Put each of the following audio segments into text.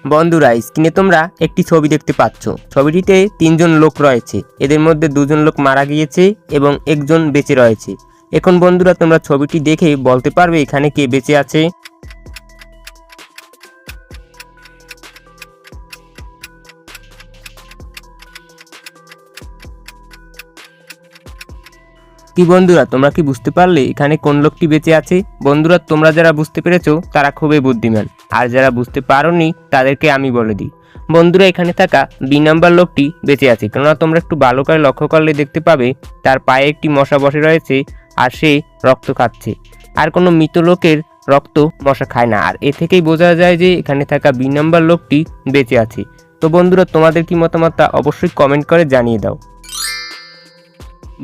বন্ধুরা, স্ক্রিনে তোমরা একটি ছবি দেখতে পাচ্ছ। ছবিটিতে তিনজন লোক রয়েছে, এদের মধ্যে দুজন লোক মারা গিয়েছে এবং একজন বেঁচে রয়েছে। এখন বন্ধুরা, তোমরা ছবিটি দেখে বলতে পারবে এখানে কে বেঁচে আছে। কি বন্ধুরা, তোমরা কি বুঝতে পারলে এখানে কোন লোকটি বেঁচে আছে? বন্ধুরা, তোমরা যারা বুঝতে পেরেছো তারা খুবই বুদ্ধিমান, আর যারা বুঝতে পারোনি তাদেরকে আমি বলে দিই। বন্ধুরা, এখানে থাকা 2 নাম্বার লোকটি বেঁচে আছে, কেননা তোমরা একটু ভালো করে লক্ষ্য করলে দেখতে পাবে তার পায়ে একটি মশা বসে রয়েছে আর সে রক্ত খাচ্ছে। আর কোনো মৃত লোকের রক্ত মশা খায় না, আর এ থেকেই বোঝা যায় যে এখানে থাকা 2 নাম্বার লোকটি বেঁচে আছে। তো বন্ধুরা, তোমাদের কি মতামত তা অবশ্যই কমেন্ট করে জানিয়ে দাও।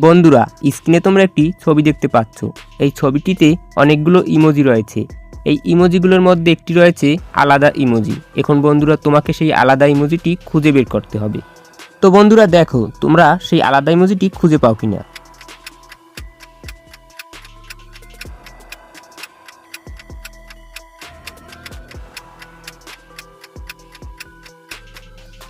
বন্ধুরা, স্ক্রিনে তোমরা একটি ছবি দেখতে পাচ্ছ। এই ছবিটিতে অনেকগুলো ইমোজি রয়েছে। এই ইমোজিগুলোর মধ্যে একটি রয়েছে আলাদা ইমোজি। এখন বন্ধুরা, তোমাকে সেই আলাদা ইমোজিটি খুঁজে বের করতে হবে। তো বন্ধুরা দেখো, তোমরা সেই আলাদা ইমোজিটি খুঁজে পাও কিনা।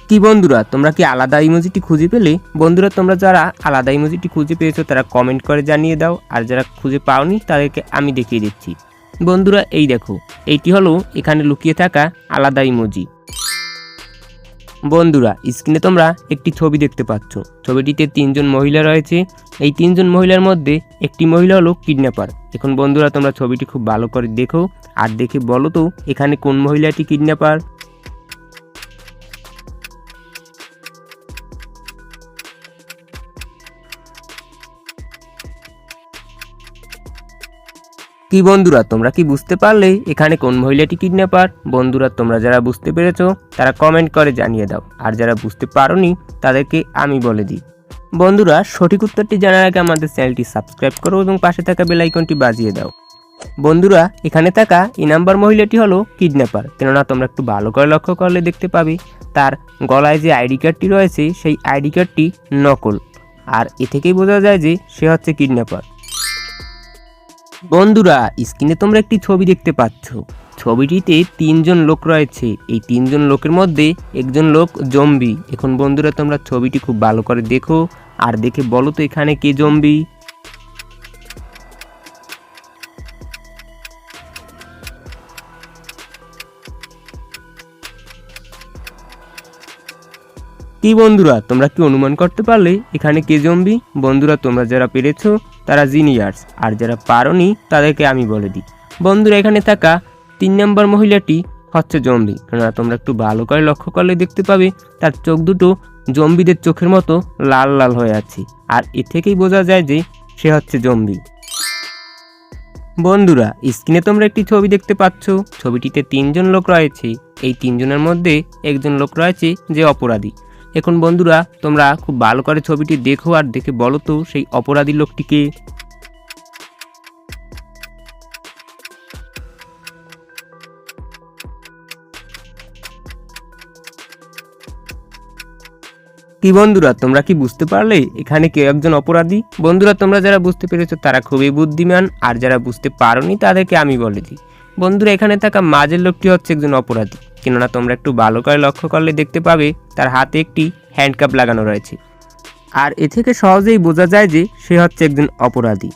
কি বন্ধুরা, তোমরা কি আলাদা ইমোজিটি খুঁজে পেলে? বন্ধুরা, তোমরা যারা আলাদা ইমোজিটি খুঁজে পেয়েছো তারা কমেন্ট করে জানিয়ে দাও, আর যারা খুঁজে পাওনি তাদেরকে আমি দেখিয়ে দিচ্ছি। বন্ধুরা, এই দেখো, এইটি হলো এখানে লুকিয়ে থাকা আলাদা ইমোজি। বন্ধুরা, স্ক্রিনে তোমরা একটি ছবি দেখতে পাচ্ছ। ছবিটিতে 3 জন মহিলা রয়েছে। এই 3 জন মহিলার মধ্যে একটি মহিলা হলো কিডন্যাপার। এখন বন্ধুরা, তোমরা ছবিটি খুব ভালো করে দেখো আর দেখে বলো তো এখানে কোন মহিলাটি কিডন্যাপার। কি বন্ধুরা, তোমরা কি বুঝতে পারলে এখানে কোন মহিলাটি কিডন্যাপার? বন্ধুরা, তোমরা যারা বুঝতে পেরেছো তারা কমেন্ট করে জানিয়ে দাও, আর যারা বুঝতে পারোনি তাদেরকে আমি বলে দিই। বন্ধুরা, সঠিক উত্তরটি জানার আগে আমাদের চ্যানেলটি সাবস্ক্রাইব করো এবং পাশে থাকা বেল আইকনটি বাজিয়ে দাও। বন্ধুরা, এখানে থাকা এই নাম্বার মহিলাটি হলো কিডন্যাপার, কেননা তোমরা একটু ভালো করে লক্ষ্য করলে দেখতে পাবে তার গলায় যে আইডি কার্ডটি রয়েছে সেই আইডি কার্ডটি নকল, আর এ থেকেই বোঝা যায় যে সে হচ্ছে কিডন্যাপার। বন্ধুরা, স্ক্রিনে তোমরা একটি ছবি দেখতে পাচ্ছ। ছবিটিতে 3 জন লোক রয়েছে। এই 3 জন লোকের মধ্যে একজন লোক জম্বি। এখন বন্ধুরা, তোমরা ছবিটি খুব ভালো করে দেখো আর দেখে বলো তো এখানে কে জম্বি। কি বন্ধুরা, তোমরা কি অনুমান করতে পারলে এখানে কে জম্বি? বন্ধুরা, তোমরা যারা পেরেছো তারা জিনিয়ার্স, আর যারা পারোনি তাদেরকে আমি বলে দিই। বন্ধুরা, এখানে থাকা 3 নম্বর মহিলাটি হচ্ছে জম্বি, কেননা তোমরা একটু ভালো করে লক্ষ্য করলে দেখতে পাবে তার চোখ দুটো জম্বিদের চোখের মতো লাল লাল হয়ে আছে, আর এ থেকেই বোঝা যায় যে সে হচ্ছে জম্বি। বন্ধুরা, স্ক্রিনে তোমরা একটি ছবি দেখতে পাচ্ছ। ছবিটিতে 3 জন লোক রয়েছে। এই 3 জনের মধ্যে একজন লোক রয়েছে যে অপরাধী। এখন বন্ধুরা, তোমরা খুব ভালো করে ছবিটি দেখো আর দেখে বলো তো সেই অপরাধী লোকটিকে। কি বন্ধুরা, তোমরা কি বুঝতে পারলে এখানে কেউ একজন অপরাধী? বন্ধুরা, তোমরা যারা বুঝতে পেরেছো তারা খুবই বুদ্ধিমান, আর যারা বুঝতে পারোনি তাদেরকে আমি বলে দিই। বন্ধুরা, এখানে থাকা মাঝের লোকটি হচ্ছে একজন অপরাধী, কেননা তোমরা একটু ভালো করে লক্ষ্য করলে দেখতে পাবে তার হাতে একটি হ্যান্ডকাপ লাগানো রয়েছে, আর এ থেকে সহজেই বোঝা যায় যে সে হচ্ছে একজন অপরাধী।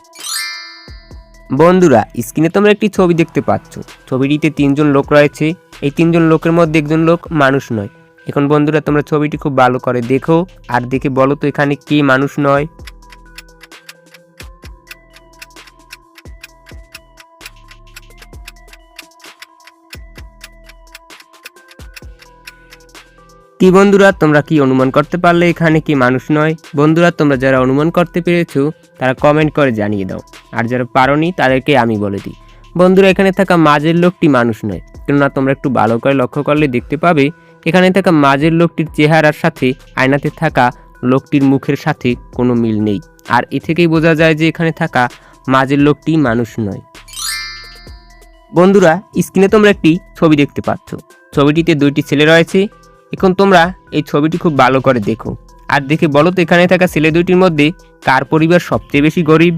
বন্ধুরা, স্ক্রিনে তোমরা একটি ছবি দেখতে পাচ্ছ। ছবিটিতে 3 জন লোক রয়েছে। এই 3 জন লোকের মধ্যে একজন লোক মানুষ নয়। এখন বন্ধুরা, তোমরা ছবিটি খুব ভালো করে দেখো আর দেখে বলো তো এখানে কে মানুষ নয়। কি বন্ধুরা, তোমরা কি অনুমান করতে পারলে এখানে কি মানুষ নয়? বন্ধুরা, তোমরা যারা অনুমান করতে পেরেছো তারা কমেন্ট করে জানিয়ে দাও, আর যারা পারোনি তাদেরকে আমি বলে দিই। বন্ধুরা, এখানে থাকা মাঝের লোকটি মানুষ নয়, কেননা তোমরা একটু ভালো করে লক্ষ্য করলে দেখতে পাবে এখানে থাকা মাঝের লোকটির চেহারার সাথে আয়নাতে থাকা লোকটির মুখের সাথে কোনো মিল নেই, আর এ থেকেই বোঝা যায় যে এখানে থাকা মাঝের লোকটি মানুষ নয়। বন্ধুরা, স্ক্রিনে তোমরা একটি ছবি দেখতে পাচ্ছ। ছবিটিতে 2টি ছেলে রয়েছে। এখন তোমরা এই ছবিটি খুব ভালো করে দেখো আর দেখে বলো তো এখানে থাকা ছেলে 2টির মধ্যে কার পরিবার সবচেয়ে বেশি গরিব।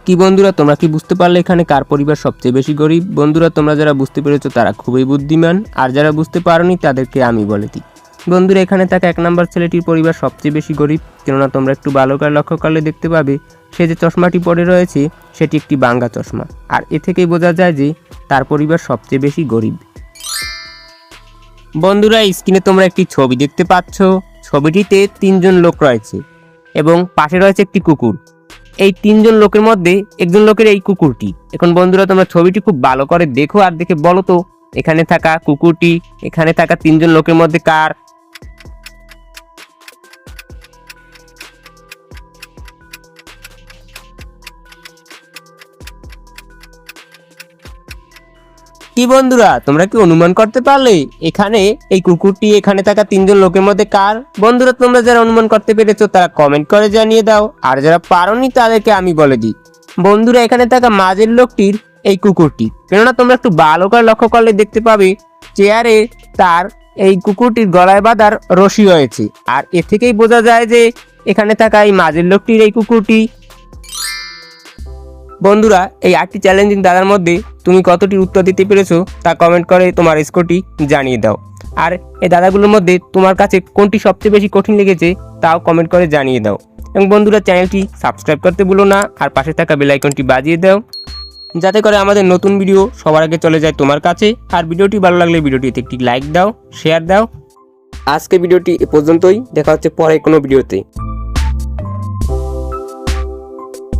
কি বন্ধুরা, তোমরা কি বুঝতে পারলে এখানে কার পরিবার সবচেয়ে বেশি গরিব? বন্ধুরা, তোমরা যারা বুঝতে পেরেছো তারা খুবই বুদ্ধিমান, আর যারা বুঝতে পারোনি তাদেরকে আমি বলে দিই। বন্ধুরা, এখানে থাকা 1 নম্বর ছেলেটির পরিবার সবচেয়ে বেশি গরিব, কেননা তোমরা একটু ভালো করে লক্ষ্য করলে দেখতে পাবে সে যে চশমাটি পরে রয়েছে সেটি একটি বাঙ্গা চশমা, আর এ থেকেই বোঝা যায় যে তার পরিবার সবচেয়ে বেশি গরিব। বন্ধুরা, স্ক্রিনে তোমরা একটি ছবি দেখতে পাচ্ছ। ছবিটিতে 3 জন লোক রয়েছে এবং পাশে রয়েছে একটি কুকুর। এই 3 জন লোকের মধ্যে একজন লোকের এই কুকুরটি। এখন বন্ধুরা, তোমরা ছবিটি খুব ভালো করে দেখো আর দেখে বলো তো এখানে থাকা কুকুরটি এখানে থাকা 3 জন লোকের মধ্যে কার? কি বন্ধুরা, তোমরা কি অনুমান করতে পারলে এখানে এই কুকুরটি এখানে থাকা 3 জন লোকের মধ্যে কার? বন্ধুরা, তোমরা যারা অনুমান করতে পেরেছো তারা কমেন্ট করে জানিয়ে দাও, আর যারা পারোনি তাদেরকে আমি বলে দিই। বন্ধুরা, এখানে থাকা মাঝের লোকটির এই কুকুরটি, কেননা তোমরা একটু ভালো করে লক্ষ্য করলে দেখতে পাবে চেয়ারে তার এই কুকুরটির গলায় বাঁধার রশি রয়েছে, আর এ থেকেই বোঝা যায় যে এখানে থাকা এই মাঝের লোকটির এই কুকুরটি। বন্ধুরা, এই 8টি চ্যালেঞ্জিং দাদার মধ্যে তুমি কতটির উত্তর দিতে পেরেছো তা কমেন্ট করে তোমার স্কোরটি জানিয়ে দাও, আর এই দাদাগুলোর মধ্যে তোমার কাছে কোনটি সবচেয়ে বেশি কঠিন লেগেছে তাও কমেন্ট করে জানিয়ে দাও। এবং বন্ধুরা, চ্যানেলটি সাবস্ক্রাইব করতে ভুলো না, আর পাশে থাকা বেল আইকনটি বাজিয়ে দাও যাতে করে আমাদের নতুন ভিডিও সবার আগে চলে যায় তোমার কাছে। আর ভিডিওটি ভালো লাগলে ভিডিওটিতে একটি লাইক দাও, শেয়ার দাও। আজকে ভিডিওটি এ পর্যন্তই, দেখা হচ্ছে পরে কোনো ভিডিওতে।